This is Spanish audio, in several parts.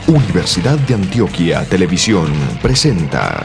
Universidad de Antioquia Televisión presenta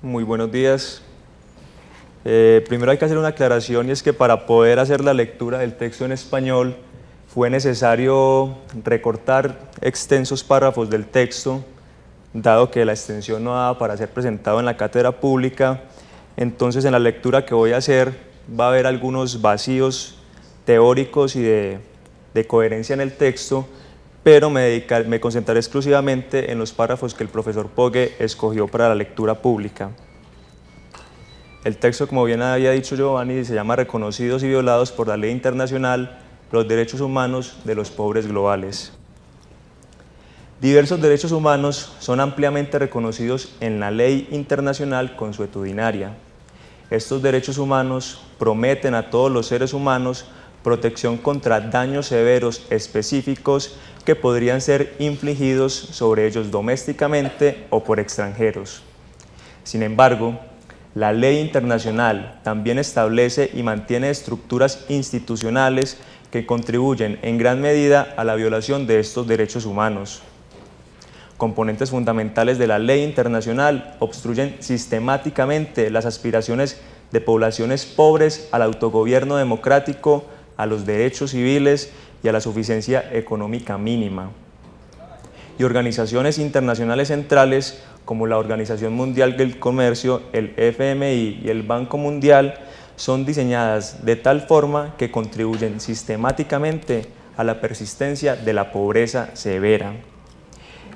Muy buenos días. Primero hay que hacer una aclaración, y es que para poder hacer la lectura del texto en español fue necesario recortar extensos párrafos del texto, dado que la extensión no daba para ser presentado en la cátedra pública. Entonces, en la lectura que voy a hacer va a haber algunos vacíos teóricos y de coherencia en el texto, pero me concentraré exclusivamente en los párrafos que el profesor Pogue escogió para la lectura pública. El texto, como bien había dicho Giovanni, se llama Reconocidos y violados por la ley internacional los derechos humanos de los pobres globales. Diversos derechos humanos son ampliamente reconocidos en la ley internacional consuetudinaria. Estos derechos humanos prometen a todos los seres humanos protección contra daños severos específicos que podrían ser infligidos sobre ellos domésticamente o por extranjeros. Sin embargo, la ley internacional también establece y mantiene estructuras institucionales que contribuyen en gran medida a la violación de estos derechos humanos. Componentes fundamentales de la ley internacional obstruyen sistemáticamente las aspiraciones de poblaciones pobres al autogobierno democrático, a los derechos civiles y a la suficiencia económica mínima. Y organizaciones internacionales centrales como la Organización Mundial del Comercio, el FMI y el Banco Mundial son diseñadas de tal forma que contribuyen sistemáticamente a la persistencia de la pobreza severa.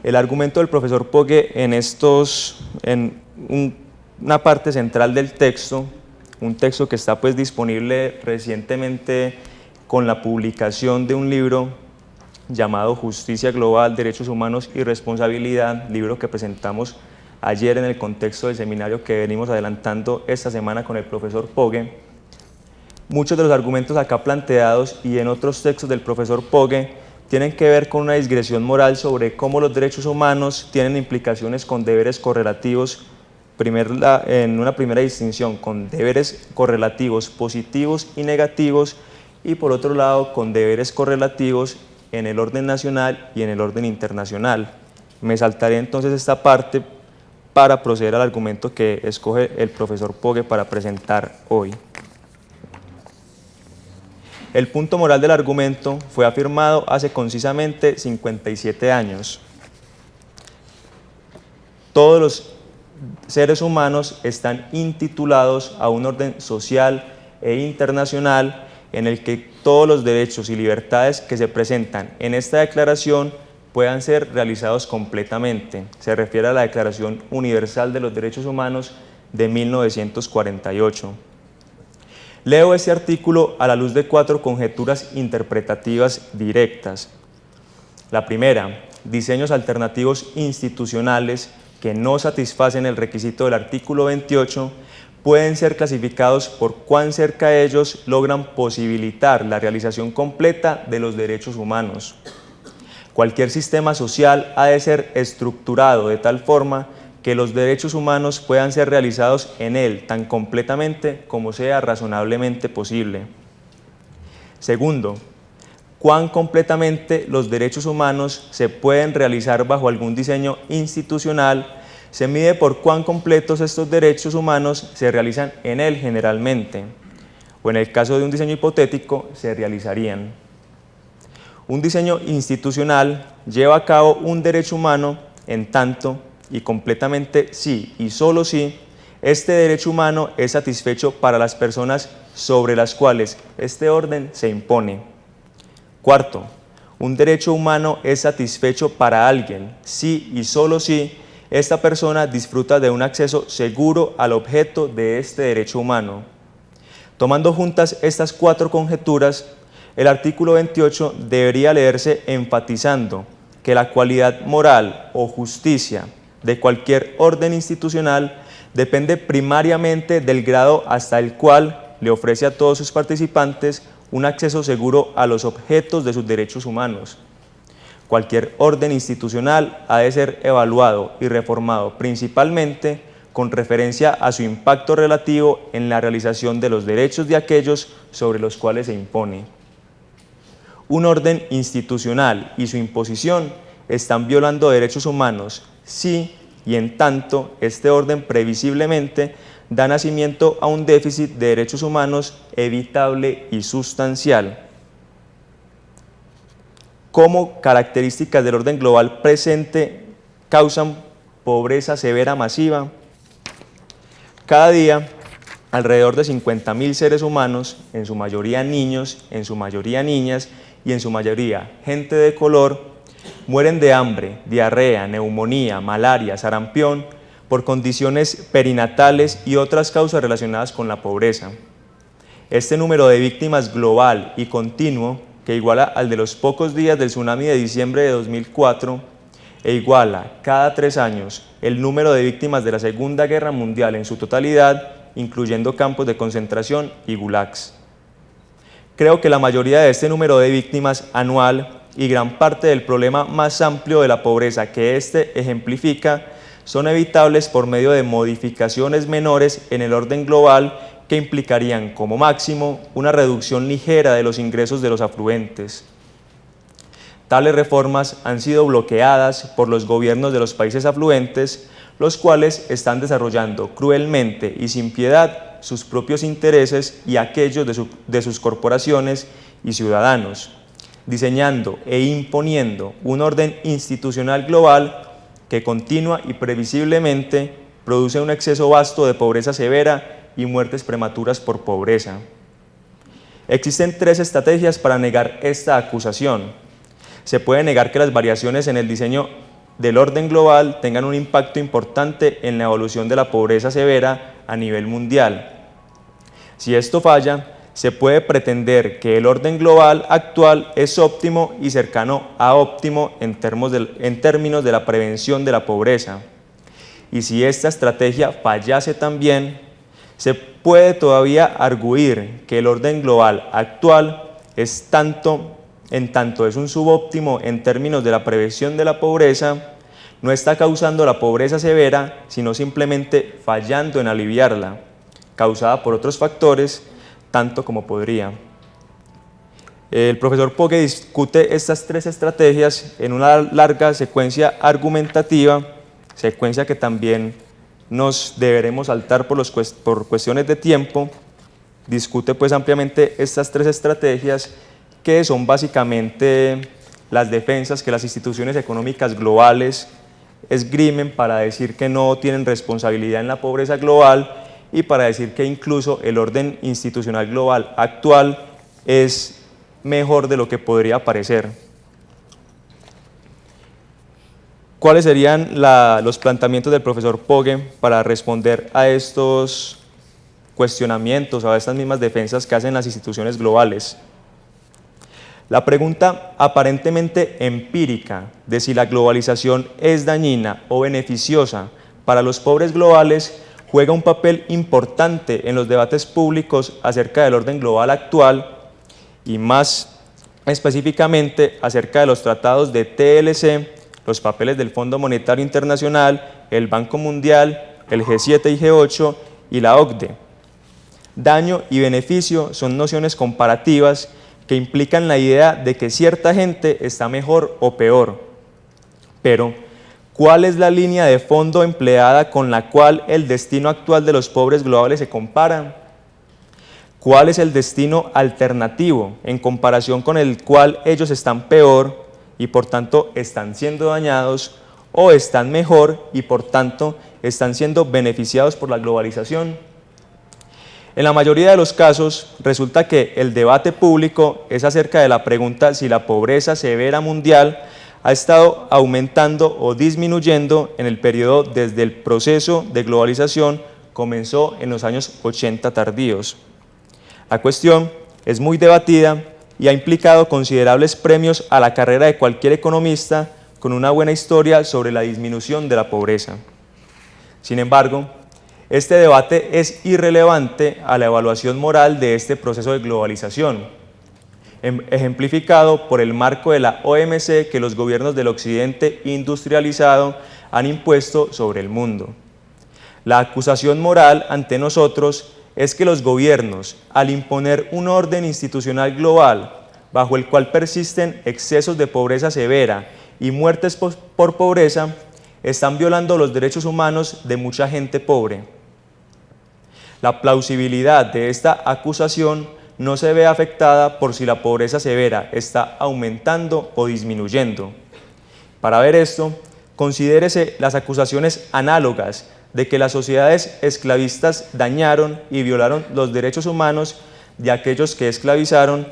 El argumento del profesor Pogue en una parte central del texto, un texto que está disponible recientemente con la publicación de un libro llamado Justicia Global, Derechos Humanos y Responsabilidad, libro que presentamos ayer en el contexto del seminario que venimos adelantando esta semana con el profesor Pogue. Muchos de los argumentos acá planteados y en otros textos del profesor Pogue tienen que ver con una digresión moral sobre cómo los derechos humanos tienen implicaciones con deberes correlativos, en una primera distinción con deberes correlativos positivos y negativos, y por otro lado con deberes correlativos en el orden nacional y en el orden internacional. Me saltaré entonces esta parte para proceder al argumento que escoge el profesor Pogue para presentar hoy. El punto moral del argumento fue afirmado hace concisamente 57 años. Todos los seres humanos están intitulados a un orden social e internacional en el que todos los derechos y libertades que se presentan en esta declaración puedan ser realizados completamente. Se refiere a la Declaración Universal de los Derechos Humanos de 1948. Leo este artículo a la luz de 4 conjeturas interpretativas directas. La primera, diseños alternativos institucionales que no satisfacen el requisito del artículo 28 pueden ser clasificados por cuán cerca ellos logran posibilitar la realización completa de los derechos humanos. Cualquier sistema social ha de ser estructurado de tal forma que los derechos humanos puedan ser realizados en él tan completamente como sea razonablemente posible. Segundo, cuán completamente los derechos humanos se pueden realizar bajo algún diseño institucional se mide por cuán completos estos derechos humanos se realizan en él generalmente, o en el caso de un diseño hipotético, se realizarían. Un diseño institucional lleva a cabo un derecho humano en tanto y completamente si y solo si este derecho humano es satisfecho para las personas sobre las cuales este orden se impone. Cuarto, un derecho humano es satisfecho para alguien si y solo si esta persona disfruta de un acceso seguro al objeto de este derecho humano. Tomando juntas estas cuatro conjeturas, el artículo 28 debería leerse enfatizando que la cualidad moral o justicia de cualquier orden institucional depende primariamente del grado hasta el cual le ofrece a todos sus participantes un acceso seguro a los objetos de sus derechos humanos. Cualquier orden institucional ha de ser evaluado y reformado principalmente con referencia a su impacto relativo en la realización de los derechos de aquellos sobre los cuales se impone. Un orden institucional y su imposición están violando derechos humanos si y en tanto este orden previsiblemente da nacimiento a un déficit de derechos humanos evitable y sustancial. ¿Cómo características del orden global presente causan pobreza severa masiva? Cada día, alrededor de 50.000 seres humanos, en su mayoría niños, en su mayoría niñas y en su mayoría gente de color, mueren de hambre, diarrea, neumonía, malaria, sarampión, por condiciones perinatales y otras causas relacionadas con la pobreza. Este número de víctimas global y continuo, que iguala al de los pocos días del tsunami de diciembre de 2004, e iguala cada 3 años el número de víctimas de la Segunda Guerra Mundial en su totalidad, incluyendo campos de concentración y gulags. Creo que la mayoría de este número de víctimas anual y gran parte del problema más amplio de la pobreza que este ejemplifica son evitables por medio de modificaciones menores en el orden global que implicarían como máximo una reducción ligera de los ingresos de los afluentes. Tales reformas han sido bloqueadas por los gobiernos de los países afluentes, los cuales están desarrollando cruelmente y sin piedad sus propios intereses y aquellos de sus corporaciones y ciudadanos, diseñando e imponiendo un orden institucional global que continua y previsiblemente produce un exceso vasto de pobreza severa y muertes prematuras por pobreza. Existen 3 estrategias para negar esta acusación. Se puede negar que las variaciones en el diseño del orden global tengan un impacto importante en la evolución de la pobreza severa a nivel mundial. Si esto falla, se puede pretender que el orden global actual es óptimo y cercano a óptimo en términos de la prevención de la pobreza. Y si esta estrategia fallase también, se puede todavía arguir que el orden global actual es en tanto es un subóptimo en términos de la prevención de la pobreza, no está causando la pobreza severa, sino simplemente fallando en aliviarla, causada por otros factores, tanto como podría. El profesor Pogge discute estas 3 estrategias en una larga secuencia argumentativa, secuencia que también nos deberemos saltar por cuestiones de tiempo. Discute pues ampliamente estas 3 estrategias que son básicamente las defensas que las instituciones económicas globales esgrimen para decir que no tienen responsabilidad en la pobreza global y para decir que incluso el orden institucional global actual es mejor de lo que podría parecer. ¿Cuáles serían los planteamientos del profesor Pogge para responder a estos cuestionamientos, a estas mismas defensas que hacen las instituciones globales? La pregunta aparentemente empírica de si la globalización es dañina o beneficiosa para los pobres globales juega un papel importante en los debates públicos acerca del orden global actual y más específicamente acerca de los tratados de TLC, los papeles del Fondo Monetario Internacional, el Banco Mundial, el G7 y G8 y la OCDE. Daño y beneficio son nociones comparativas que implican la idea de que cierta gente está mejor o peor. Pero, ¿cuál es la línea de fondo empleada con la cual el destino actual de los pobres globales se compara? ¿Cuál es el destino alternativo en comparación con el cual ellos están peor y por tanto están siendo dañados, o están mejor y por tanto están siendo beneficiados por la globalización? En la mayoría de los casos, resulta que el debate público es acerca de la pregunta si la pobreza severa mundial ha estado aumentando o disminuyendo en el periodo desde el proceso de globalización comenzó en los años 80 tardíos. La cuestión es muy debatida y ha implicado considerables premios a la carrera de cualquier economista con una buena historia sobre la disminución de la pobreza. Sin embargo, este debate es irrelevante a la evaluación moral de este proceso de globalización, ejemplificado por el marco de la OMC que los gobiernos del occidente industrializado han impuesto sobre el mundo. La acusación moral ante nosotros es que los gobiernos, al imponer un orden institucional global bajo el cual persisten excesos de pobreza severa y muertes por pobreza, están violando los derechos humanos de mucha gente pobre. La plausibilidad de esta acusación no se ve afectada por si la pobreza severa está aumentando o disminuyendo. Para ver esto, considérese las acusaciones análogas de que las sociedades esclavistas dañaron y violaron los derechos humanos de aquellos que esclavizaron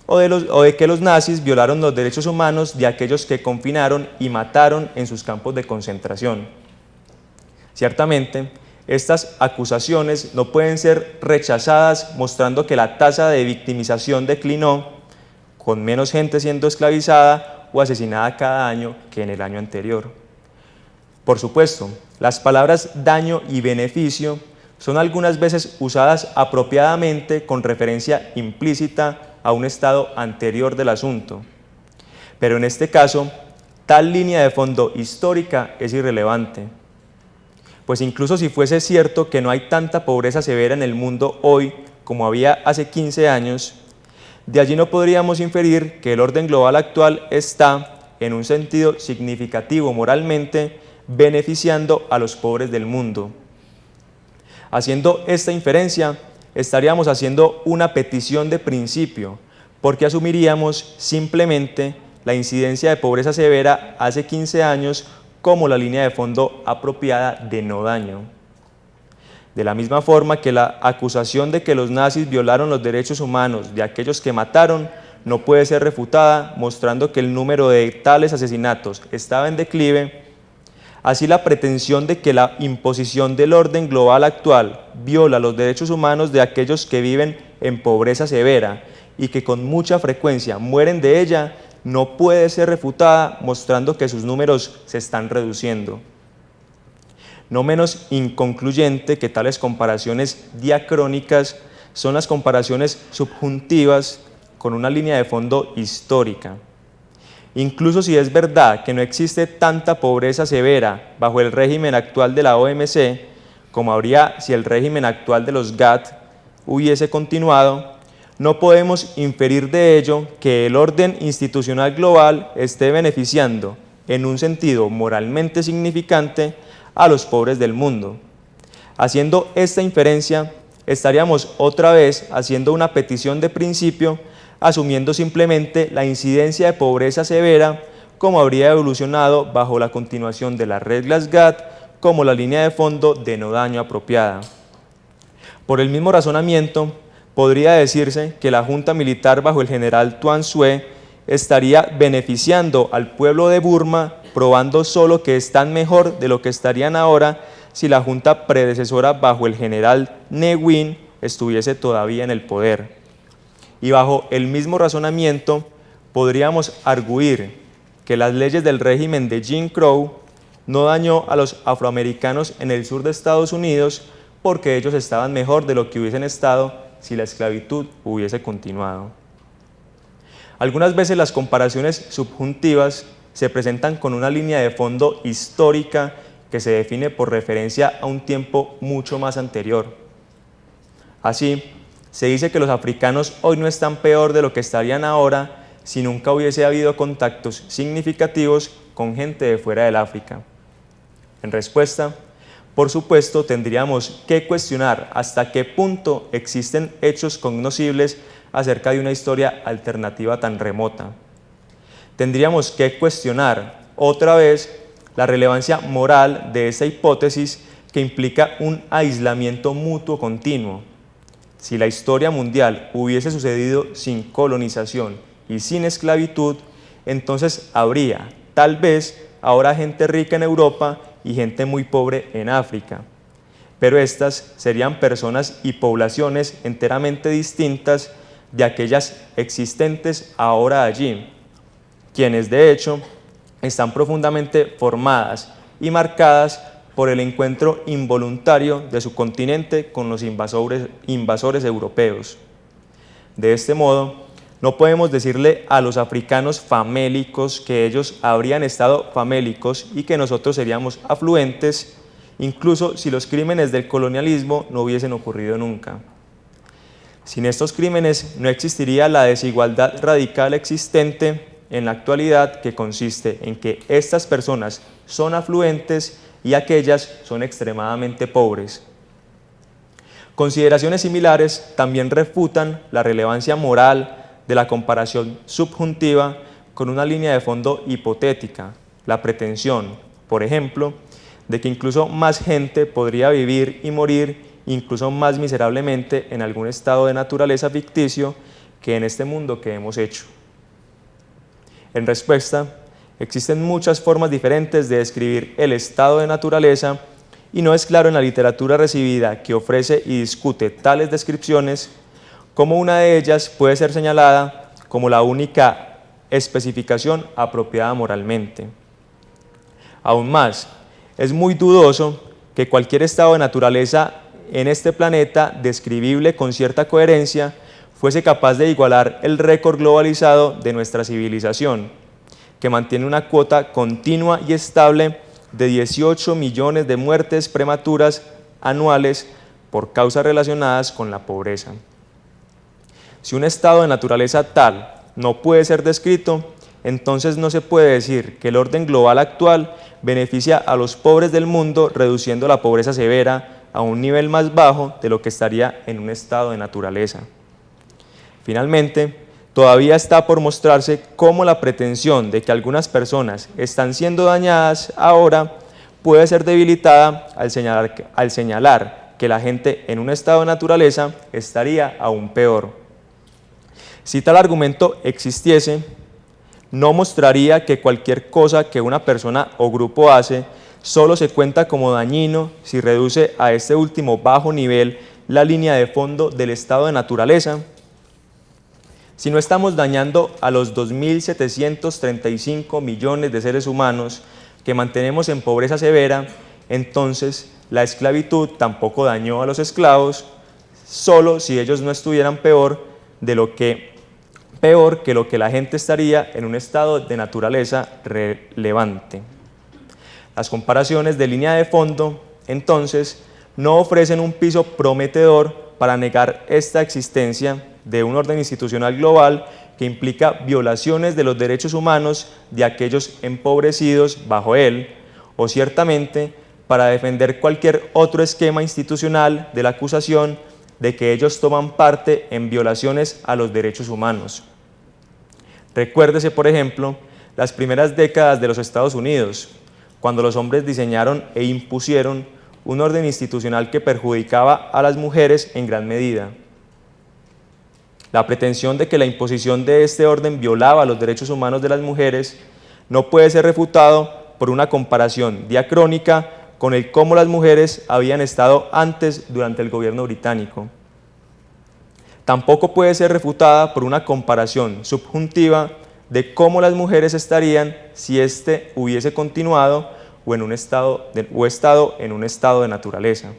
o de que los nazis violaron los derechos humanos de aquellos que confinaron y mataron en sus campos de concentración. Ciertamente, estas acusaciones no pueden ser rechazadas mostrando que la tasa de victimización declinó, con menos gente siendo esclavizada o asesinada cada año que en el año anterior. Por supuesto, las palabras daño y beneficio son algunas veces usadas apropiadamente con referencia implícita a un estado anterior del asunto. Pero en este caso, tal línea de fondo histórica es irrelevante. Pues incluso si fuese cierto que no hay tanta pobreza severa en el mundo hoy como había hace 15 años, de allí no podríamos inferir que el orden global actual está, en un sentido significativo moralmente, beneficiando a los pobres del mundo. Haciendo esta inferencia, estaríamos haciendo una petición de principio, porque asumiríamos simplemente la incidencia de pobreza severa hace 15 años como la línea de fondo apropiada de no daño. De la misma forma que la acusación de que los nazis violaron los derechos humanos de aquellos que mataron no puede ser refutada mostrando que el número de tales asesinatos estaba en declive, así la pretensión de que la imposición del orden global actual viola los derechos humanos de aquellos que viven en pobreza severa y que con mucha frecuencia mueren de ella no puede ser refutada mostrando que sus números se están reduciendo. No menos inconcluyente que tales comparaciones diacrónicas son las comparaciones subjuntivas con una línea de fondo histórica. Incluso si es verdad que no existe tanta pobreza severa bajo el régimen actual de la OMC, como habría si el régimen actual de los GATT hubiese continuado, no podemos inferir de ello que el orden institucional global esté beneficiando, en un sentido moralmente significante, a los pobres del mundo. Haciendo esta inferencia, estaríamos otra vez haciendo una petición de principio, asumiendo simplemente la incidencia de pobreza severa como habría evolucionado bajo la continuación de las reglas GATT como la línea de fondo de no daño apropiada. Por el mismo razonamiento, podría decirse que la junta militar bajo el general Tuan Sue estaría beneficiando al pueblo de Burma, probando solo que están mejor de lo que estarían ahora si la junta predecesora bajo el general Ne Win estuviese todavía en el poder. Y bajo el mismo razonamiento, podríamos arguir que las leyes del régimen de Jim Crow no dañó a los afroamericanos en el sur de Estados Unidos porque ellos estaban mejor de lo que hubiesen estado si la esclavitud hubiese continuado. Algunas veces las comparaciones subjuntivas se presentan con una línea de fondo histórica que se define por referencia a un tiempo mucho más anterior. Así, se dice que los africanos hoy no están peor de lo que estarían ahora si nunca hubiese habido contactos significativos con gente de fuera del África. En respuesta, por supuesto, tendríamos que cuestionar hasta qué punto existen hechos cognoscibles acerca de una historia alternativa tan remota. Tendríamos que cuestionar otra vez la relevancia moral de esa hipótesis que implica un aislamiento mutuo continuo. Si la historia mundial hubiese sucedido sin colonización y sin esclavitud, entonces habría, tal vez, ahora gente rica en Europa y gente muy pobre en África. pero estas serían personas y poblaciones enteramente distintas de aquellas existentes ahora allí, quienes de hecho están profundamente formadas y marcadas por el encuentro involuntario de su continente con los invasores europeos. De este modo, no podemos decirle a los africanos famélicos que ellos habrían estado famélicos y que nosotros seríamos afluentes, incluso si los crímenes del colonialismo no hubiesen ocurrido nunca. Sin estos crímenes no existiría la desigualdad radical existente en la actualidad, que consiste en que estas personas son afluentes y aquellas son extremadamente pobres. Consideraciones similares también refutan la relevancia moral de la comparación subjuntiva con una línea de fondo hipotética, la pretensión, por ejemplo, de que incluso más gente podría vivir y morir incluso más miserablemente en algún estado de naturaleza ficticio que en este mundo que hemos hecho. En respuesta, existen muchas formas diferentes de describir el estado de naturaleza y no es claro en la literatura recibida que ofrece y discute tales descripciones cómo una de ellas puede ser señalada como la única especificación apropiada moralmente. Aún más, es muy dudoso que cualquier estado de naturaleza en este planeta describible con cierta coherencia fuese capaz de igualar el récord globalizado de nuestra civilización, que mantiene una cuota continua y estable de 18 millones de muertes prematuras anuales por causas relacionadas con la pobreza. Si un estado de naturaleza tal no puede ser descrito, entonces no se puede decir que el orden global actual beneficia a los pobres del mundo reduciendo la pobreza severa a un nivel más bajo de lo que estaría en un estado de naturaleza. Finalmente, todavía está por mostrarse cómo la pretensión de que algunas personas están siendo dañadas ahora puede ser debilitada al señalar que la gente en un estado de naturaleza estaría aún peor. Si tal argumento existiese, no mostraría que cualquier cosa que una persona o grupo hace solo se cuenta como dañino si reduce a este último bajo nivel la línea de fondo del estado de naturaleza. Si no estamos dañando a los 2.735 millones de seres humanos que mantenemos en pobreza severa, entonces la esclavitud tampoco dañó a los esclavos, solo si ellos no estuvieran peor que lo que la gente estaría en un estado de naturaleza relevante. Las comparaciones de línea de fondo, entonces, no ofrecen un piso prometedor para negar esta existencia de un orden institucional global que implica violaciones de los derechos humanos de aquellos empobrecidos bajo él, o ciertamente para defender cualquier otro esquema institucional de la acusación de que ellos toman parte en violaciones a los derechos humanos. Recuérdese, por ejemplo, las primeras décadas de los Estados Unidos, cuando los hombres diseñaron e impusieron un orden institucional que perjudicaba a las mujeres en gran medida. La pretensión de que la imposición de este orden violaba los derechos humanos de las mujeres no puede ser refutado por una comparación diacrónica con el cómo las mujeres habían estado antes durante el gobierno británico. Tampoco puede ser refutada por una comparación subjuntiva de cómo las mujeres estarían si éste hubiese continuado o estado en un estado de naturaleza.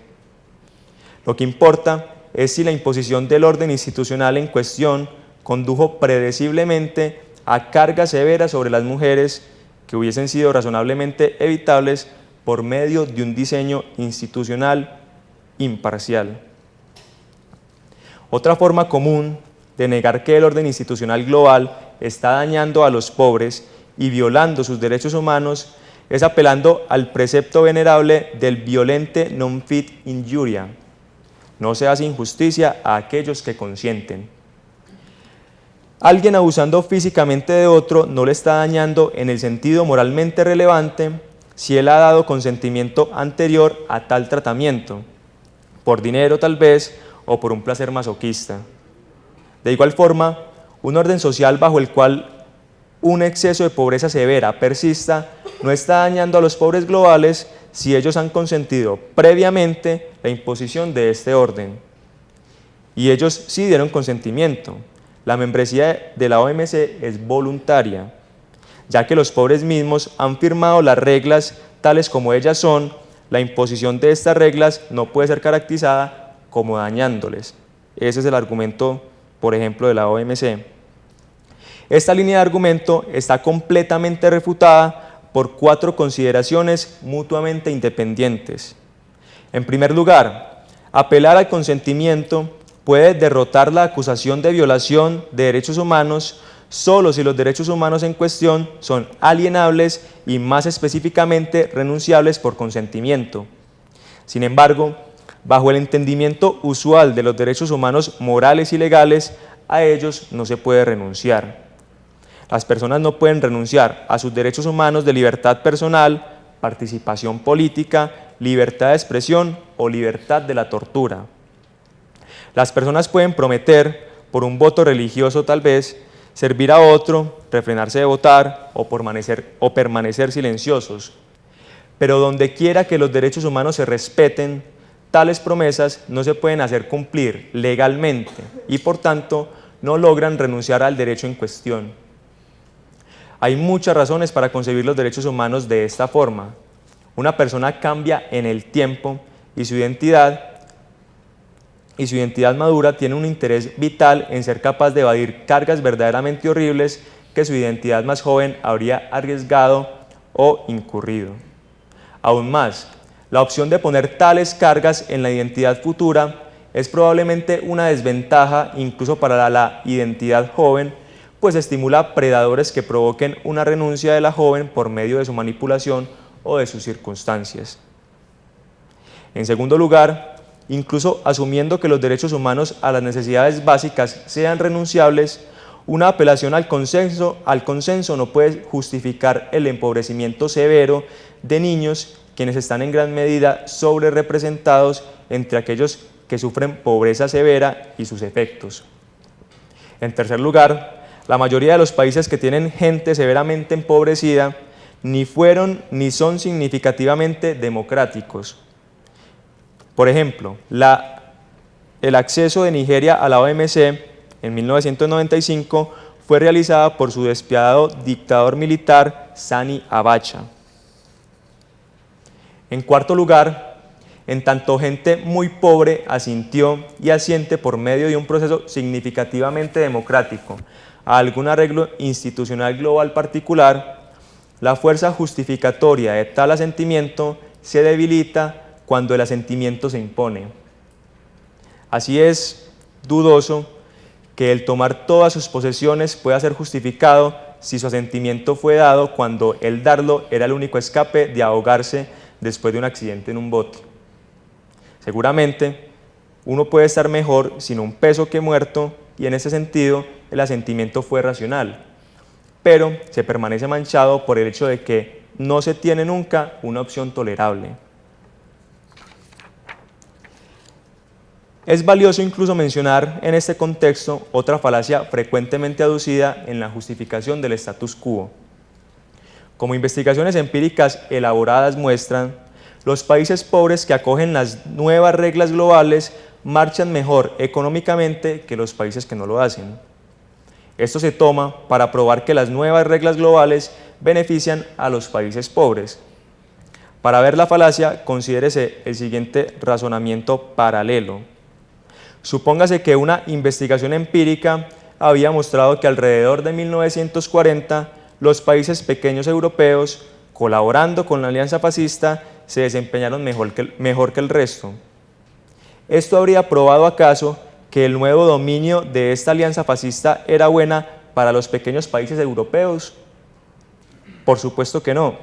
Lo que importa es si la imposición del orden institucional en cuestión condujo predeciblemente a cargas severas sobre las mujeres que hubiesen sido razonablemente evitables por medio de un diseño institucional imparcial. Otra forma común de negar que el orden institucional global está dañando a los pobres y violando sus derechos humanos es apelando al precepto venerable del violente non fit injuria. No se hace injusticia a aquellos que consienten. Alguien abusando físicamente de otro no le está dañando en el sentido moralmente relevante si él ha dado consentimiento anterior a tal tratamiento, por dinero tal vez o por un placer masoquista. De igual forma, un orden social bajo el cual un exceso de pobreza severa persista no está dañando a los pobres globales si ellos han consentido previamente la imposición de este orden. Y ellos sí dieron consentimiento. La membresía de la OMC es voluntaria, ya que los pobres mismos han firmado las reglas tales como ellas son. La imposición de estas reglas no puede ser caracterizada como dañándoles. Ese es el argumento, por ejemplo, de la OMC. Esta línea de argumento está completamente refutada por 4 consideraciones mutuamente independientes. En primer lugar, apelar al consentimiento puede derrotar la acusación de violación de derechos humanos solo si los derechos humanos en cuestión son alienables y más específicamente renunciables por consentimiento. Sin embargo, bajo el entendimiento usual de los derechos humanos morales y legales, a ellos no se puede renunciar. Las personas no pueden renunciar a sus derechos humanos de libertad personal, participación política, libertad de expresión o libertad de la tortura. Las personas pueden prometer, por un voto religioso tal vez, servir a otro, refrenarse de votar o permanecer silenciosos. Pero donde quiera que los derechos humanos se respeten, tales promesas no se pueden hacer cumplir legalmente y por tanto no logran renunciar al derecho en cuestión. Hay muchas razones para concebir los derechos humanos de esta forma. Una persona cambia en el tiempo y su identidad madura tiene un interés vital en ser capaz de evadir cargas verdaderamente horribles que su identidad más joven habría arriesgado o incurrido. Aún más, la opción de poner tales cargas en la identidad futura es probablemente una desventaja incluso para la identidad joven, pues estimula predadores que provoquen una renuncia de la joven por medio de su manipulación o de sus circunstancias. En segundo lugar, incluso asumiendo que los derechos humanos a las necesidades básicas sean renunciables, una apelación al consenso no puede justificar el empobrecimiento severo de niños, quienes están en gran medida sobrerepresentados entre aquellos que sufren pobreza severa y sus efectos. En tercer lugar, la mayoría de los países que tienen gente severamente empobrecida ni fueron ni son significativamente democráticos. Por ejemplo, el acceso de Nigeria a la OMC en 1995 fue realizada por su despiadado dictador militar Sani Abacha. En cuarto lugar, en tanto gente muy pobre asintió y asiente por medio de un proceso significativamente democrático a algún arreglo institucional global particular, la fuerza justificatoria de tal asentimiento se debilita cuando el asentimiento se impone. Así es dudoso que el tomar todas sus posesiones pueda ser justificado si su asentimiento fue dado cuando el darlo era el único escape de ahogarse después de un accidente en un bote. Seguramente, uno puede estar mejor sin un peso que muerto y en ese sentido el asentimiento fue racional, pero se permanece manchado por el hecho de que no se tiene nunca una opción tolerable. Es valioso incluso mencionar en este contexto otra falacia frecuentemente aducida en la justificación del status quo. Como investigaciones empíricas elaboradas muestran, los países pobres que acogen las nuevas reglas globales marchan mejor económicamente que los países que no lo hacen. Esto se toma para probar que las nuevas reglas globales benefician a los países pobres. Para ver la falacia, considérese el siguiente razonamiento paralelo. Supóngase que una investigación empírica había mostrado que alrededor de 1940 los países pequeños europeos, colaborando con la alianza fascista, se desempeñaron mejor que el resto. ¿Esto habría probado acaso que el nuevo dominio de esta alianza fascista era buena para los pequeños países europeos? Por supuesto que no.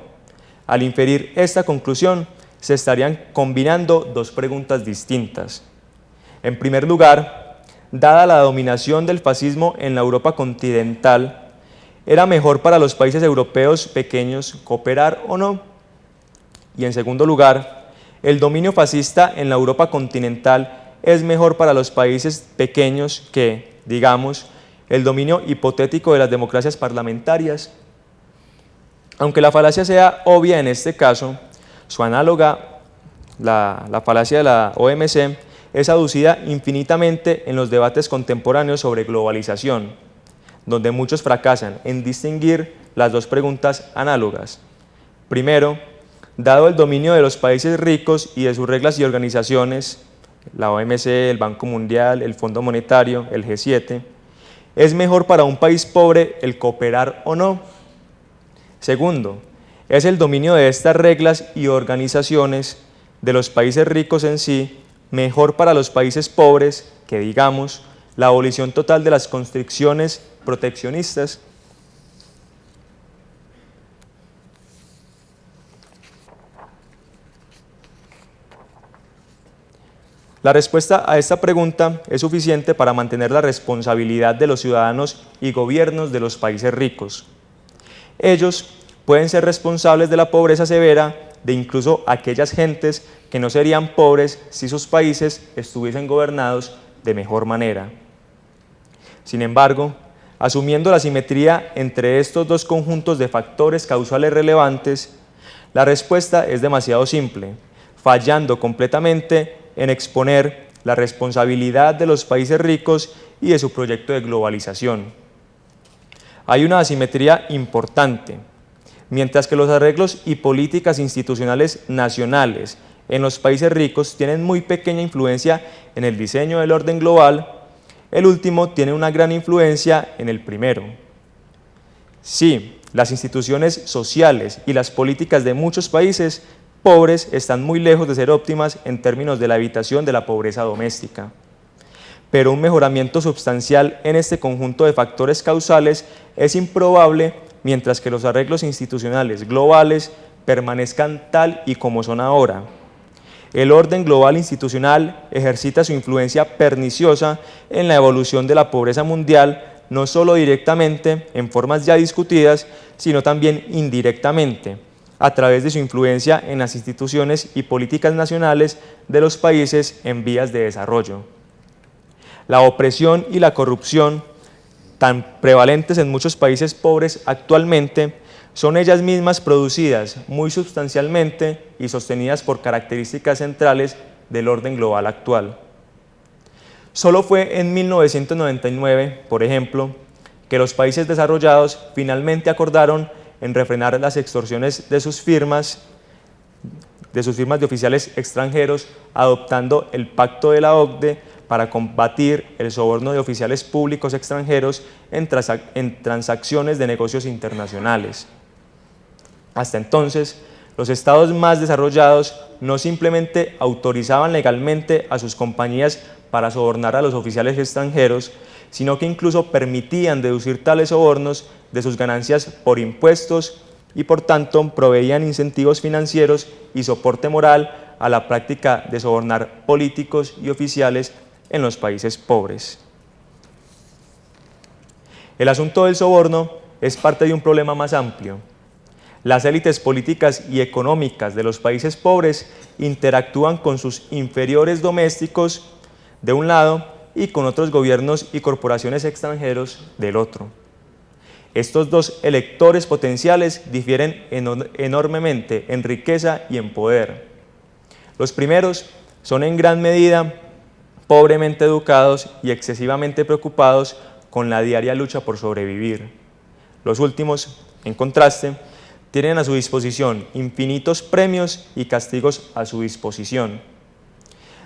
Al inferir esta conclusión, se estarían combinando dos preguntas distintas. En primer lugar, dada la dominación del fascismo en la Europa continental, ¿era mejor para los países europeos pequeños cooperar o no? Y en segundo lugar, ¿el dominio fascista en la Europa continental es mejor para los países pequeños que, digamos, el dominio hipotético de las democracias parlamentarias? Aunque la falacia sea obvia en este caso, Su análoga, la falacia de la OMC, es aducida infinitamente en los debates contemporáneos sobre globalización, donde muchos fracasan en distinguir las dos preguntas análogas. Primero, dado el dominio de los países ricos y de sus reglas y organizaciones, la OMC, el Banco Mundial, el Fondo Monetario, el G7, ¿es mejor para un país pobre el cooperar o no? Segundo, ¿es el dominio de estas reglas y organizaciones de los países ricos en sí mejor para los países pobres que, digamos, la abolición total de las constricciones proteccionistas? La respuesta a esta pregunta es suficiente para mantener la responsabilidad de los ciudadanos y gobiernos de los países ricos. Ellos pueden ser responsables de la pobreza severa de incluso aquellas gentes que no serían pobres si sus países estuviesen gobernados de mejor manera. Sin embargo, asumiendo la simetría entre estos dos conjuntos de factores causales relevantes, la respuesta es demasiado simple, fallando completamente en exponer la responsabilidad de los países ricos y de su proyecto de globalización. Hay una asimetría importante. Mientras que los arreglos y políticas institucionales nacionales en los países ricos tienen muy pequeña influencia en el diseño del orden global, el último tiene una gran influencia en el primero. Sí, las instituciones sociales y las políticas de muchos países pobres están muy lejos de ser óptimas en términos de la evitación de la pobreza doméstica. Pero un mejoramiento sustancial en este conjunto de factores causales es improbable mientras que los arreglos institucionales globales permanezcan tal y como son ahora. El orden global institucional ejercita su influencia perniciosa en la evolución de la pobreza mundial, no solo directamente, en formas ya discutidas, sino también indirectamente, a través de su influencia en las instituciones y políticas nacionales de los países en vías de desarrollo. La opresión y la corrupción, tan prevalentes en muchos países pobres actualmente, son ellas mismas producidas muy sustancialmente y sostenidas por características centrales del orden global actual. Solo fue en 1999, por ejemplo, que los países desarrollados finalmente acordaron en refrenar las extorsiones de sus firmas de oficiales extranjeros, adoptando el Pacto de la OCDE para combatir el soborno de oficiales públicos extranjeros en transacciones de negocios internacionales. Hasta entonces, los estados más desarrollados no simplemente autorizaban legalmente a sus compañías para sobornar a los oficiales extranjeros, sino que incluso permitían deducir tales sobornos de sus ganancias por impuestos y por tanto proveían incentivos financieros y soporte moral a la práctica de sobornar políticos y oficiales en los países pobres. El asunto del soborno es parte de un problema más amplio. Las élites políticas y económicas de los países pobres interactúan con sus inferiores domésticos de un lado y con otros gobiernos y corporaciones extranjeros del otro. Estos dos electores potenciales difieren enormemente en riqueza y en poder. Los primeros son en gran medida pobremente educados y excesivamente preocupados con la diaria lucha por sobrevivir. Los últimos, en contraste, tienen a su disposición infinitos premios y castigos a su disposición.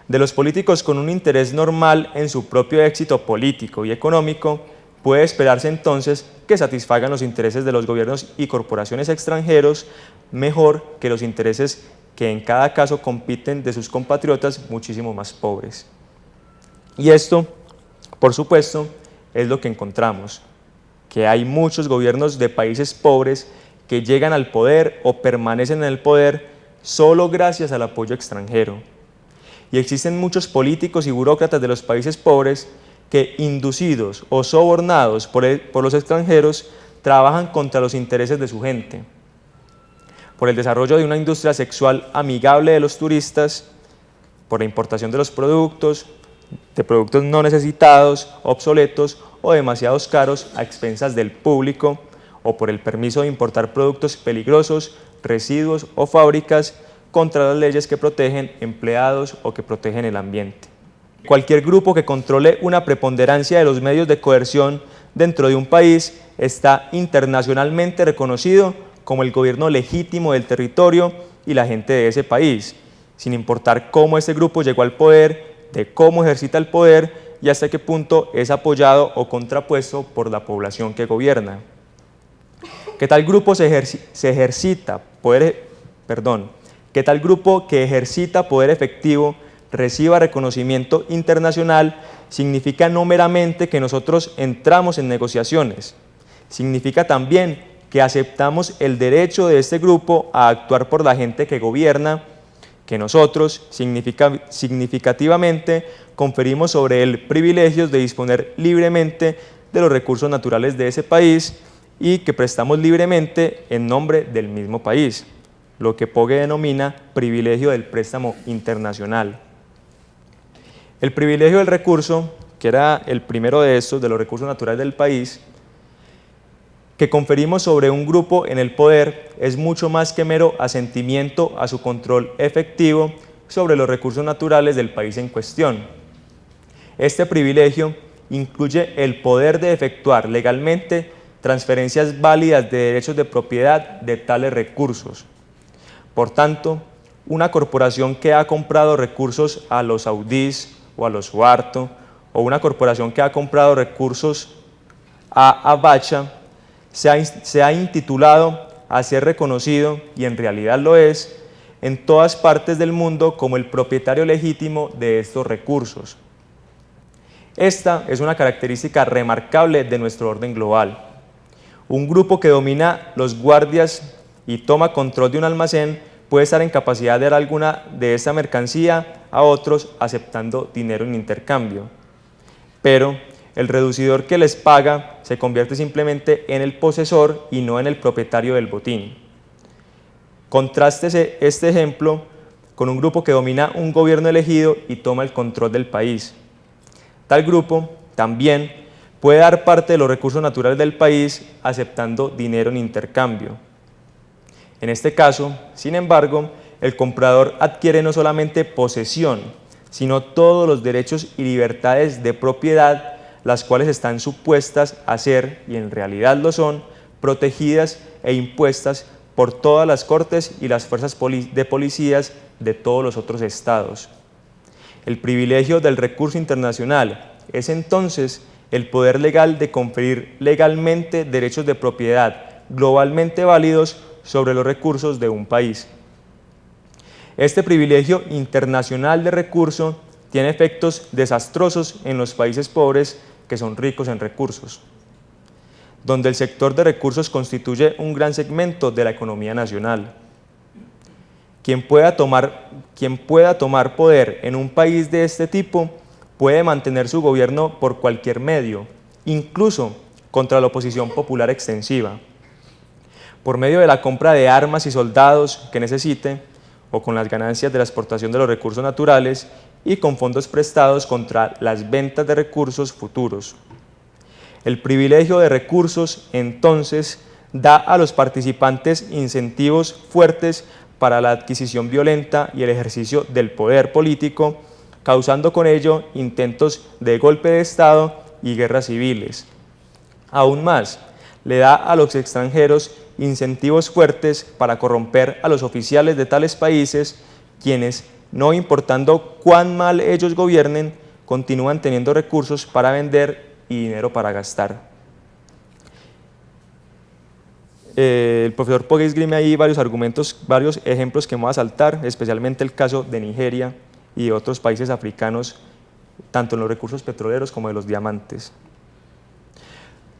De los políticos con un interés normal en su propio éxito político y económico, puede esperarse entonces que satisfagan los intereses de los gobiernos y corporaciones extranjeros mejor que los intereses que en cada caso compiten de sus compatriotas muchísimo más pobres. Y esto, por supuesto, es lo que encontramos, que hay muchos gobiernos de países pobres que llegan al poder o permanecen en el poder solo gracias al apoyo extranjero. Y existen muchos políticos y burócratas de los países pobres que, inducidos o sobornados por los extranjeros, trabajan contra los intereses de su gente, por el desarrollo de una industria sexual amigable de los turistas, por la importación de productos no necesitados, obsoletos o demasiados caros a expensas del público, o por el permiso de importar productos peligrosos, residuos o fábricas contra las leyes que protegen empleados o que protegen el ambiente. Cualquier grupo que controle una preponderancia de los medios de coerción dentro de un país está internacionalmente reconocido como el gobierno legítimo del territorio y la gente de ese país, sin importar cómo ese grupo llegó al poder, de cómo ejercita el poder y hasta qué punto es apoyado o contrapuesto por la población que gobierna. Que tal grupo que tal grupo que ejercita poder efectivo reciba reconocimiento internacional significa no meramente que nosotros entramos en negociaciones, significa también que aceptamos el derecho de este grupo a actuar por la gente que gobierna, que nosotros significativamente conferimos sobre él privilegios de disponer libremente de los recursos naturales de ese país y que prestamos libremente en nombre del mismo país, lo que Pogge denomina privilegio del préstamo internacional. El privilegio del recurso, que era el primero de estos, de los recursos naturales del país, que conferimos sobre un grupo en el poder, es mucho más que mero asentimiento a su control efectivo sobre los recursos naturales del país en cuestión. Este privilegio incluye el poder de efectuar legalmente transferencias válidas de derechos de propiedad de tales recursos. Por tanto, una corporación que ha comprado recursos a los Saudíes o a los Suharto, o una corporación que ha comprado recursos a Abacha, se ha intitulado a ser reconocido, y en realidad lo es, en todas partes del mundo como el propietario legítimo de estos recursos. Esta es una característica remarcable de nuestro orden global. Un grupo que domina los guardias y toma control de un almacén puede estar en capacidad de dar alguna de esta mercancía a otros aceptando dinero en intercambio. Pero el reducidor que les paga se convierte simplemente en el posesor y no en el propietario del botín. Contrástese este ejemplo con un grupo que domina un gobierno elegido y toma el control del país. Tal grupo también puede dar parte de los recursos naturales del país aceptando dinero en intercambio. En este caso, sin embargo, el comprador adquiere no solamente posesión, sino todos los derechos y libertades de propiedad, las cuales están supuestas a ser, y en realidad lo son, protegidas e impuestas por todas las cortes y las fuerzas de policías de todos los otros estados. El privilegio del recurso internacional es entonces el poder legal de conferir legalmente derechos de propiedad globalmente válidos sobre los recursos de un país. Este privilegio internacional de recurso tiene efectos desastrosos en los países pobres que son ricos en recursos, donde el sector de recursos constituye un gran segmento de la economía nacional. Quien pueda tomar poder en un país de este tipo puede mantener su gobierno por cualquier medio, incluso contra la oposición popular extensiva, por medio de la compra de armas y soldados que necesite, o con las ganancias de la exportación de los recursos naturales y con fondos prestados contra las ventas de recursos futuros. El privilegio de recursos, entonces, da a los participantes incentivos fuertes para la adquisición violenta y el ejercicio del poder político, causando con ello intentos de golpe de Estado y guerras civiles. Aún más, le da a los extranjeros incentivos fuertes para corromper a los oficiales de tales países, quienes, no importando cuán mal ellos gobiernen, continúan teniendo recursos para vender y dinero para gastar. El profesor Pogge esgrime ahí varios argumentos, varios ejemplos que me voy a saltar, especialmente el caso de Nigeria y de otros países africanos, tanto en los recursos petroleros como de los diamantes.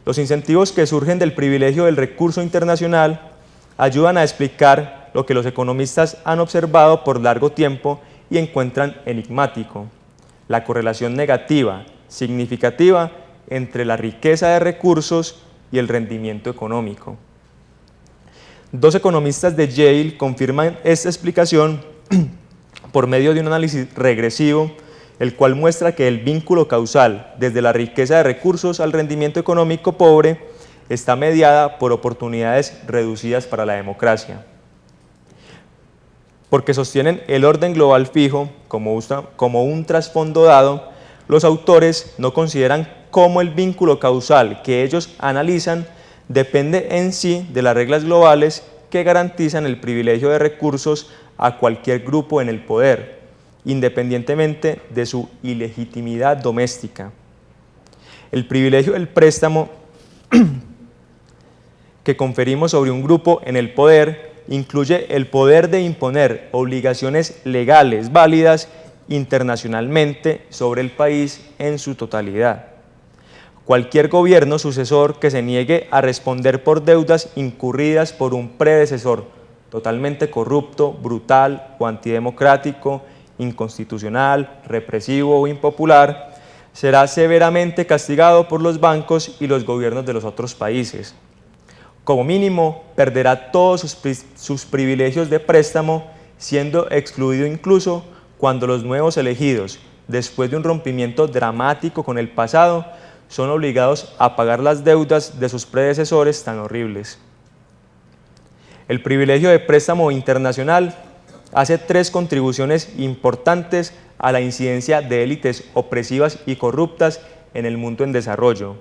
Los incentivos que surgen del privilegio del recurso internacional ayudan a explicar lo que los economistas han observado por largo tiempo y encuentran enigmático: la correlación negativa, significativa, entre la riqueza de recursos y el rendimiento económico. Dos economistas de Yale confirman esta explicación por medio de un análisis regresivo, el cual muestra que el vínculo causal desde la riqueza de recursos al rendimiento económico pobre está mediada por oportunidades reducidas para la democracia. porque sostienen el orden global fijo como un trasfondo dado, los autores no consideran cómo el vínculo causal que ellos analizan depende en sí de las reglas globales que garantizan el privilegio de recursos a cualquier grupo en el poder, independientemente de su ilegitimidad doméstica. El privilegio del préstamo que conferimos sobre un grupo en el poder incluye el poder de imponer obligaciones legales válidas internacionalmente sobre el país en su totalidad. Cualquier gobierno sucesor que se niegue a responder por deudas incurridas por un predecesor totalmente corrupto, brutal o antidemocrático, inconstitucional, represivo o impopular, será severamente castigado por los bancos y los gobiernos de los otros países. Como mínimo, perderá todos sus privilegios de préstamo, siendo excluido incluso cuando los nuevos elegidos, después de un rompimiento dramático con el pasado, son obligados a pagar las deudas de sus predecesores tan horribles. El privilegio de préstamo internacional hace 3 contribuciones importantes a la incidencia de élites opresivas y corruptas en el mundo en desarrollo.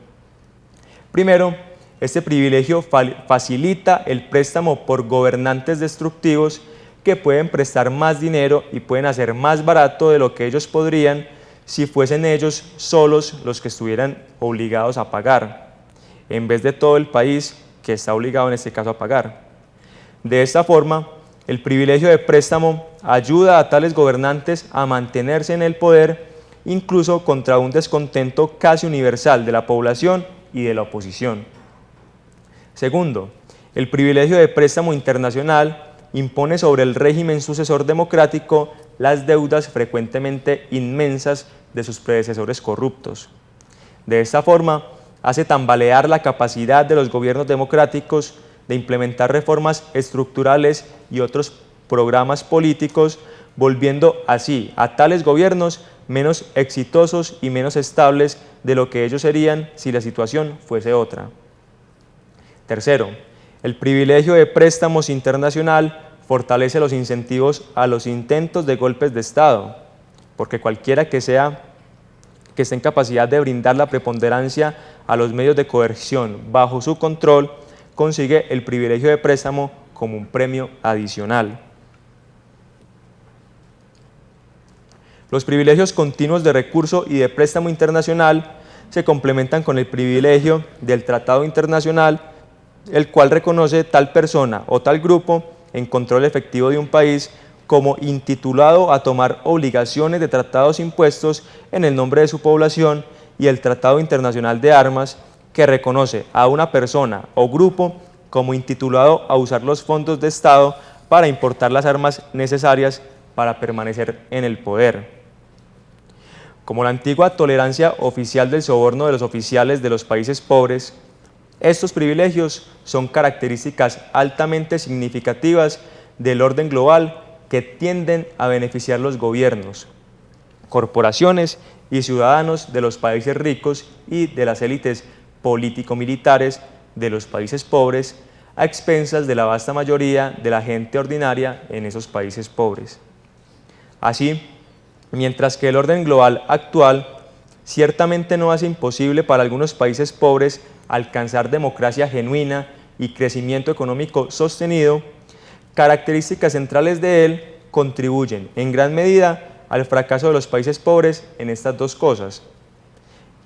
Primero, este privilegio facilita el préstamo por gobernantes destructivos que pueden prestar más dinero y pueden hacer más barato de lo que ellos podrían si fuesen ellos solos los que estuvieran obligados a pagar, en vez de todo el país que está obligado en este caso a pagar. De esta forma, el privilegio de préstamo ayuda a tales gobernantes a mantenerse en el poder, incluso contra un descontento casi universal de la población y de la oposición. Segundo, el privilegio de préstamo internacional impone sobre el régimen sucesor democrático las deudas frecuentemente inmensas de sus predecesores corruptos. De esta forma, hace tambalear la capacidad de los gobiernos democráticos de implementar reformas estructurales y otros programas políticos, volviendo así a tales gobiernos menos exitosos y menos estables de lo que ellos serían si la situación fuese otra. Tercero, el privilegio de préstamos internacional fortalece los incentivos a los intentos de golpes de Estado, porque cualquiera que esté en capacidad de brindar la preponderancia a los medios de coerción bajo su control, consigue el privilegio de préstamo como un premio adicional. Los privilegios continuos de recurso y de préstamo internacional se complementan con el privilegio del tratado internacional, el cual reconoce tal persona o tal grupo en control efectivo de un país como intitulado a tomar obligaciones de tratados impuestos en el nombre de su población, y el Tratado Internacional de Armas, que reconoce a una persona o grupo como intitulado a usar los fondos de Estado para importar las armas necesarias para permanecer en el poder. Como la antigua tolerancia oficial del soborno de los oficiales de los países pobres, estos privilegios son características altamente significativas del orden global que tienden a beneficiar los gobiernos, corporaciones y ciudadanos de los países ricos y de las élites político-militares de los países pobres, a expensas de la vasta mayoría de la gente ordinaria en esos países pobres. Así, mientras que el orden global actual ciertamente no hace imposible para algunos países pobres alcanzar democracia genuina y crecimiento económico sostenido, características centrales de él contribuyen en gran medida al fracaso de los países pobres en estas dos cosas.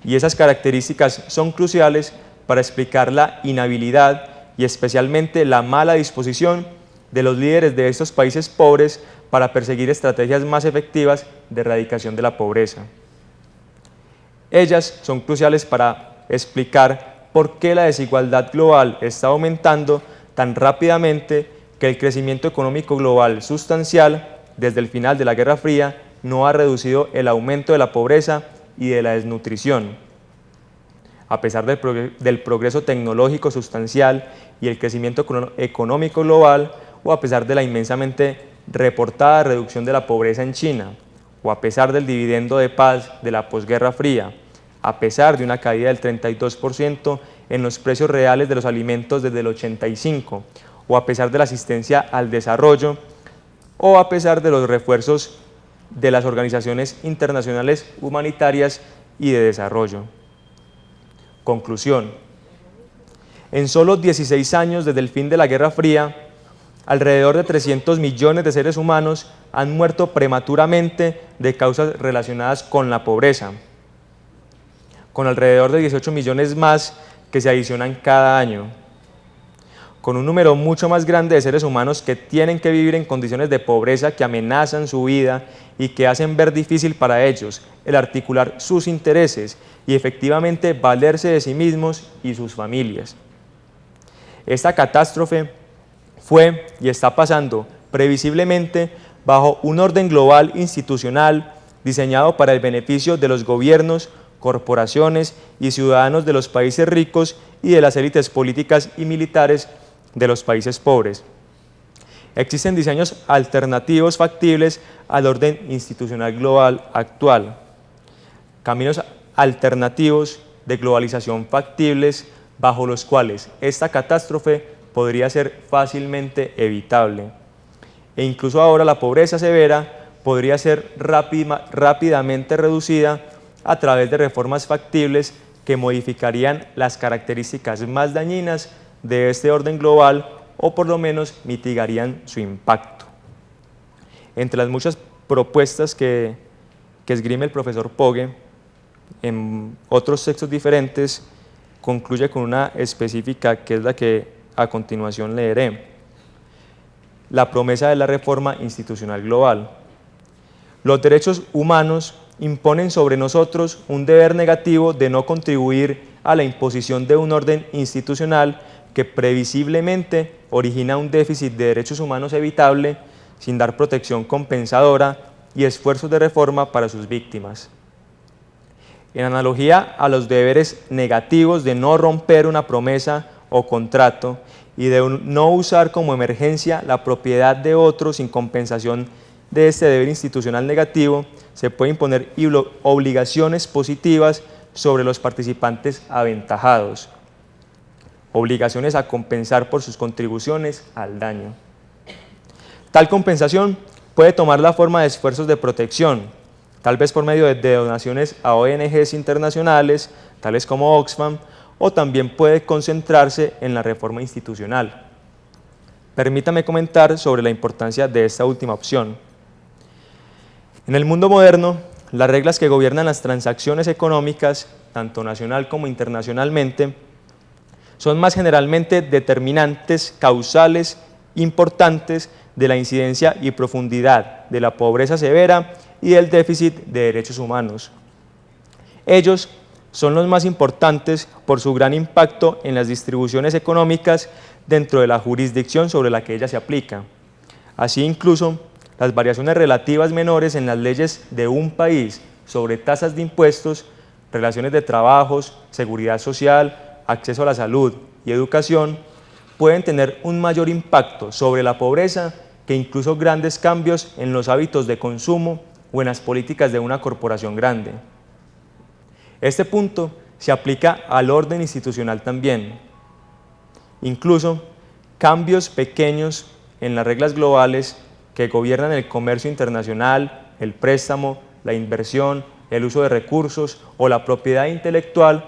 Y esas características son cruciales para explicar la inhabilidad y especialmente la mala disposición de los líderes de estos países pobres para perseguir estrategias más efectivas de erradicación de la pobreza. Ellas son cruciales para explicar por qué la desigualdad global está aumentando tan rápidamente, que el crecimiento económico global sustancial desde el final de la Guerra Fría no ha reducido el aumento de la pobreza y de la desnutrición. A pesar del progreso tecnológico sustancial y el crecimiento económico global, o a pesar de la inmensamente reportada reducción de la pobreza en China, o a pesar del dividendo de paz de la posguerra fría, a pesar de una caída del 32% en los precios reales de los alimentos desde el 85, o a pesar de la asistencia al desarrollo, o a pesar de los refuerzos de las organizaciones internacionales humanitarias y de desarrollo. Conclusión. En solo 16 años desde el fin de la Guerra Fría, alrededor de 300 millones de seres humanos han muerto prematuramente de causas relacionadas con la pobreza, con alrededor de 18 millones más que se adicionan cada año, con un número mucho más grande de seres humanos que tienen que vivir en condiciones de pobreza que amenazan su vida y que hacen ver difícil para ellos el articular sus intereses y efectivamente valerse de sí mismos y sus familias. Esta catástrofe fue y está pasando previsiblemente bajo un orden global institucional diseñado para el beneficio de los gobiernos, corporaciones y ciudadanos de los países ricos y de las élites políticas y militares de los países pobres. Existen diseños alternativos factibles al orden institucional global actual, caminos alternativos de globalización factibles bajo los cuales esta catástrofe podría ser fácilmente evitable. E incluso ahora la pobreza severa podría ser rápidamente reducida a través de reformas factibles que modificarían las características más dañinas de este orden global o por lo menos mitigarían su impacto. Entre las muchas propuestas que esgrime el profesor Pogge, en otros textos diferentes, concluye con una específica que es la que a continuación leeré. La promesa de la reforma institucional global. Los derechos humanos imponen sobre nosotros un deber negativo de no contribuir a la imposición de un orden institucional que previsiblemente origina un déficit de derechos humanos evitable sin dar protección compensadora y esfuerzos de reforma para sus víctimas. En analogía a los deberes negativos de no romper una promesa o contrato y de no usar como emergencia la propiedad de otro sin compensación de este deber institucional negativo, se pueden imponer obligaciones positivas sobre los participantes aventajados, obligaciones a compensar por sus contribuciones al daño. Tal compensación puede tomar la forma de esfuerzos de protección, tal vez por medio de donaciones a ONGs internacionales, tales como Oxfam, o también puede concentrarse en la reforma institucional. Permítame comentar sobre la importancia de esta última opción. En el mundo moderno, las reglas que gobiernan las transacciones económicas, tanto nacional como internacionalmente, son más generalmente determinantes causales importantes de la incidencia y profundidad de la pobreza severa y del déficit de derechos humanos. Ellos son los más importantes por su gran impacto en las distribuciones económicas dentro de la jurisdicción sobre la que ella se aplica. Así incluso, las variaciones relativas menores en las leyes de un país sobre tasas de impuestos, relaciones de trabajos, seguridad social, acceso a la salud y educación pueden tener un mayor impacto sobre la pobreza que incluso grandes cambios en los hábitos de consumo o en las políticas de una corporación grande. Este punto se aplica al orden institucional también. Incluso cambios pequeños en las reglas globales que gobiernan el comercio internacional, el préstamo, la inversión, el uso de recursos o la propiedad intelectual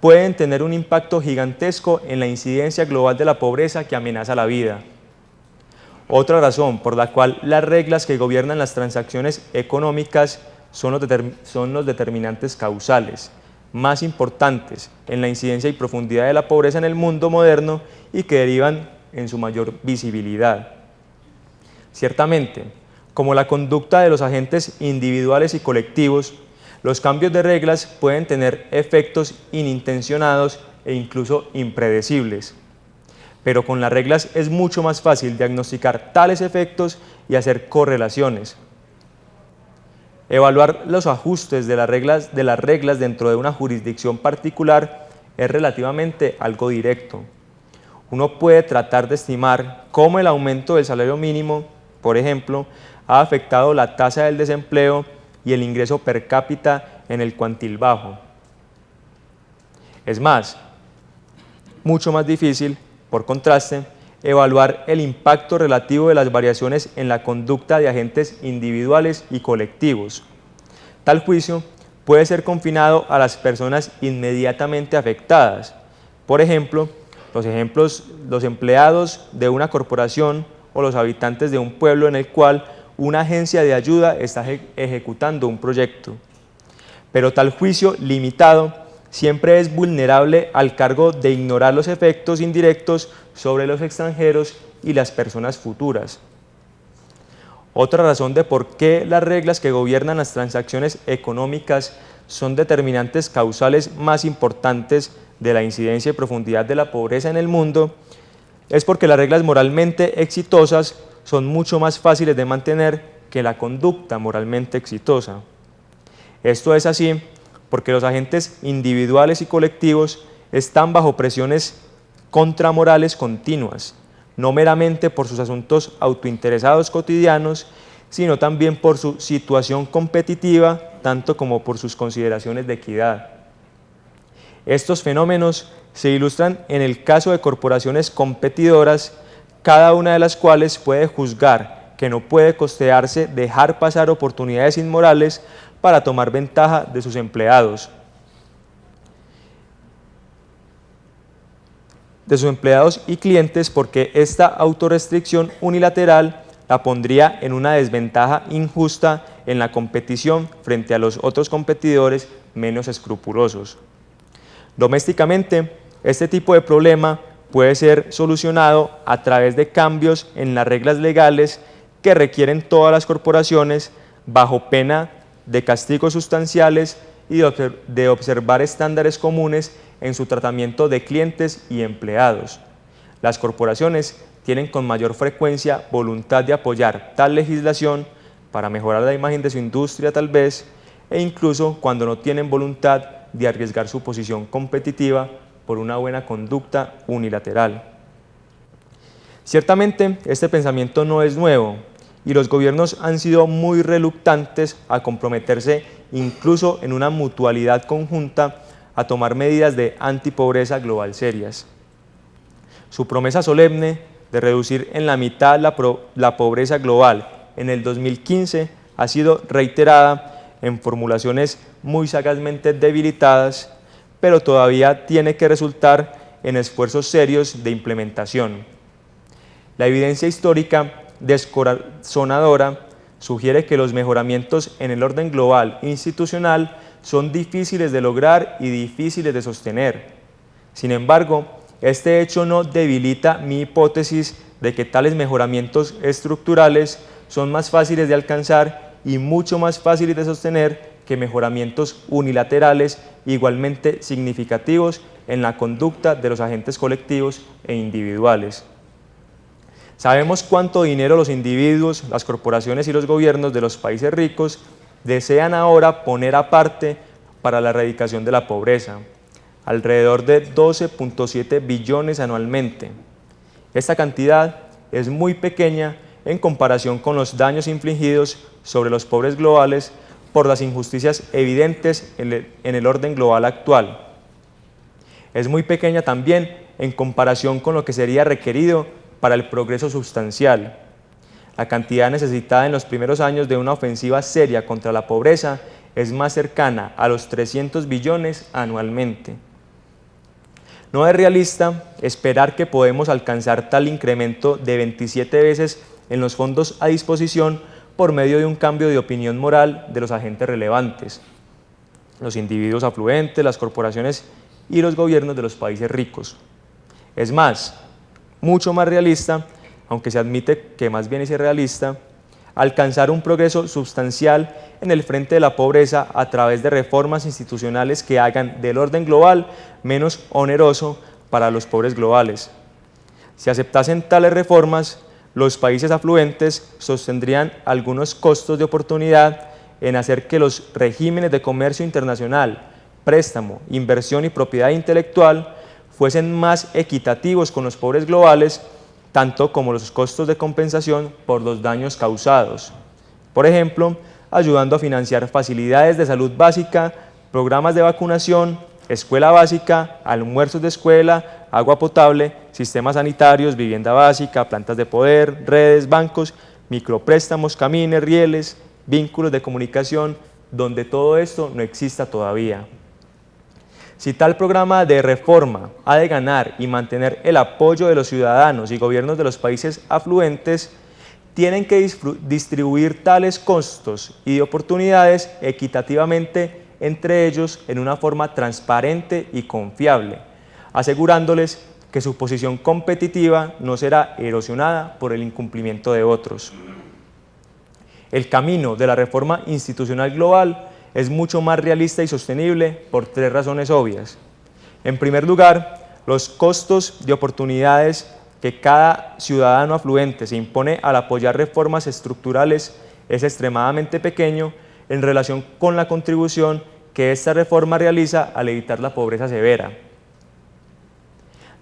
pueden tener un impacto gigantesco en la incidencia global de la pobreza que amenaza la vida. Otra razón por la cual las reglas que gobiernan las transacciones económicas son los determinantes causales más importantes en la incidencia y profundidad de la pobreza en el mundo moderno y que derivan en su mayor visibilidad. Ciertamente, como la conducta de los agentes individuales y colectivos, los cambios de reglas pueden tener efectos inintencionados e incluso impredecibles. Pero con las reglas es mucho más fácil diagnosticar tales efectos y hacer correlaciones. Evaluar los ajustes de las reglas dentro de una jurisdicción particular es relativamente algo directo. Uno puede tratar de estimar cómo el aumento del salario mínimo, por ejemplo, ha afectado la tasa del desempleo y el ingreso per cápita en el cuantil bajo. Es más, mucho más difícil, por contraste, evaluar el impacto relativo de las variaciones en la conducta de agentes individuales y colectivos. Tal juicio puede ser confinado a las personas inmediatamente afectadas. Por ejemplo, los empleados de una corporación o los habitantes de un pueblo en el cual una agencia de ayuda está ejecutando un proyecto. Pero tal juicio limitado siempre es vulnerable al cargo de ignorar los efectos indirectos sobre los extranjeros y las personas futuras. Otra razón de por qué las reglas que gobiernan las transacciones económicas son determinantes causales más importantes de la incidencia y profundidad de la pobreza en el mundo es porque las reglas moralmente exitosas son mucho más fáciles de mantener que la conducta moralmente exitosa. Esto es así porque los agentes individuales y colectivos están bajo presiones contramorales continuas, no meramente por sus asuntos autointeresados cotidianos, sino también por su situación competitiva, tanto como por sus consideraciones de equidad. Estos fenómenos se ilustran en el caso de corporaciones competidoras, cada una de las cuales puede juzgar que no puede costearse dejar pasar oportunidades inmorales para tomar ventaja de sus empleados. Y clientes, porque esta autorrestricción unilateral la pondría en una desventaja injusta en la competición frente a los otros competidores menos escrupulosos. Domésticamente, este tipo de problema puede ser solucionado a través de cambios en las reglas legales que requieren todas las corporaciones bajo pena de castigos sustanciales y de observar estándares comunes en su tratamiento de clientes y empleados. Las corporaciones tienen con mayor frecuencia voluntad de apoyar tal legislación para mejorar la imagen de su industria tal vez, e incluso cuando no tienen voluntad de arriesgar su posición competitiva por una buena conducta unilateral. Ciertamente, este pensamiento no es nuevo y los gobiernos han sido muy reluctantes a comprometerse incluso en una mutualidad conjunta a tomar medidas de antipobreza global serias. Su promesa solemne de reducir en la mitad la pobreza global en el 2015 ha sido reiterada en formulaciones muy sagazmente debilitadas, pero todavía tiene que resultar en esfuerzos serios de implementación. La evidencia histórica descorazonadora sugiere que los mejoramientos en el orden global institucional son difíciles de lograr y difíciles de sostener. Sin embargo, este hecho no debilita mi hipótesis de que tales mejoramientos estructurales son más fáciles de alcanzar y mucho más fáciles de sostener que mejoramientos unilaterales igualmente significativos en la conducta de los agentes colectivos e individuales. Sabemos cuánto dinero los individuos, las corporaciones y los gobiernos de los países ricos desean ahora poner aparte para la erradicación de la pobreza, alrededor de 12.7 billones anualmente. Esta cantidad es muy pequeña en comparación con los daños infligidos sobre los pobres globales por las injusticias evidentes en el orden global actual. Es muy pequeña también en comparación con lo que sería requerido para el progreso sustancial. La cantidad necesitada en los primeros años de una ofensiva seria contra la pobreza es más cercana a los 300 billones anualmente. No es realista esperar que podemos alcanzar tal incremento de 27 veces en los fondos a disposición por medio de un cambio de opinión moral de los agentes relevantes, los individuos afluentes, las corporaciones y los gobiernos de los países ricos. Es más, mucho más realista, aunque se admite que más bien es irrealista, alcanzar un progreso sustancial en el frente de la pobreza a través de reformas institucionales que hagan del orden global menos oneroso para los pobres globales. Si aceptasen tales reformas, los países afluentes sostendrían algunos costos de oportunidad en hacer que los regímenes de comercio internacional, préstamo, inversión y propiedad intelectual fuesen más equitativos con los pobres globales, tanto como los costos de compensación por los daños causados. Por ejemplo, ayudando a financiar facilidades de salud básica, programas de vacunación, escuela básica, almuerzos de escuela, agua potable, sistemas sanitarios, vivienda básica, plantas de poder, redes, bancos, micropréstamos, camines, rieles, vínculos de comunicación, donde todo esto no exista todavía. Si tal programa de reforma ha de ganar y mantener el apoyo de los ciudadanos y gobiernos de los países afluentes, tienen que distribuir tales costos y oportunidades equitativamente entre ellos en una forma transparente y confiable, asegurándoles que su posición competitiva no será erosionada por el incumplimiento de otros. El camino de la reforma institucional global es mucho más realista y sostenible por 3 razones obvias. En primer lugar, los costos de oportunidades que cada ciudadano afluente se impone al apoyar reformas estructurales es extremadamente pequeño en relación con la contribución que esta reforma realiza al evitar la pobreza severa.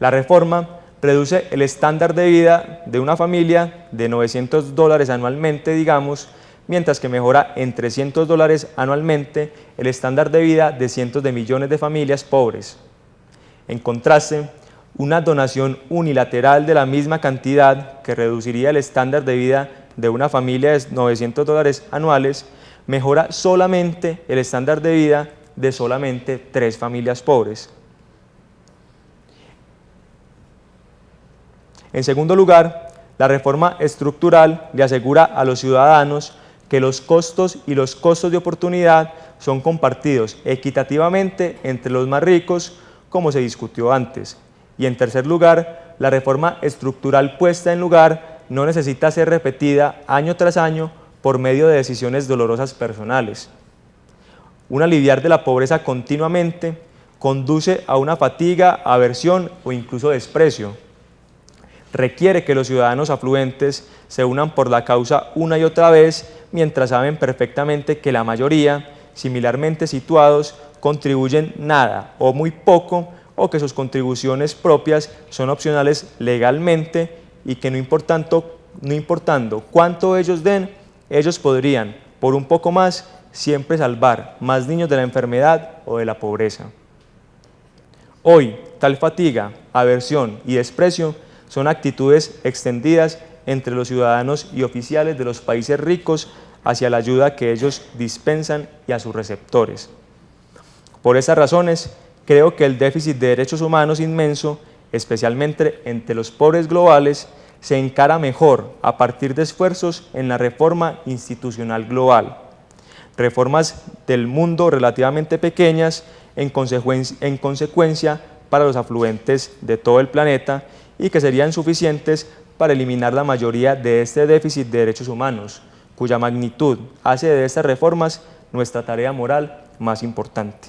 La reforma reduce el estándar de vida de una familia de $900 anualmente, digamos, mientras que mejora en $300 anualmente el estándar de vida de cientos de millones de familias pobres. En contraste, una donación unilateral de la misma cantidad que reduciría el estándar de vida de una familia de $900 anuales mejora solamente el estándar de vida de solamente 3 familias pobres. En segundo lugar, la reforma estructural le asegura a los ciudadanos que los costos y los costos de oportunidad son compartidos equitativamente entre los más ricos, como se discutió antes. Y en tercer lugar, la reforma estructural puesta en lugar no necesita ser repetida año tras año por medio de decisiones dolorosas personales. Un aliviar de la pobreza continuamente conduce a una fatiga, aversión o incluso desprecio. Requiere que los ciudadanos afluentes se unan por la causa una y otra vez, mientras saben perfectamente que la mayoría, similarmente situados, contribuyen nada o muy poco, o que sus contribuciones propias son opcionales legalmente y que no importando cuánto ellos den, ellos podrían, por un poco más, siempre salvar más niños de la enfermedad o de la pobreza. Hoy, tal fatiga, aversión y desprecio son actitudes extendidas entre los ciudadanos y oficiales de los países ricos hacia la ayuda que ellos dispensan y a sus receptores. Por esas razones, creo que el déficit de derechos humanos inmenso, especialmente entre los pobres globales, se encara mejor a partir de esfuerzos en la reforma institucional global. Reformas del mundo relativamente pequeñas, en consecuencia para los afluentes de todo el planeta, y que serían suficientes para eliminar la mayoría de este déficit de derechos humanos, cuya magnitud hace de estas reformas nuestra tarea moral más importante.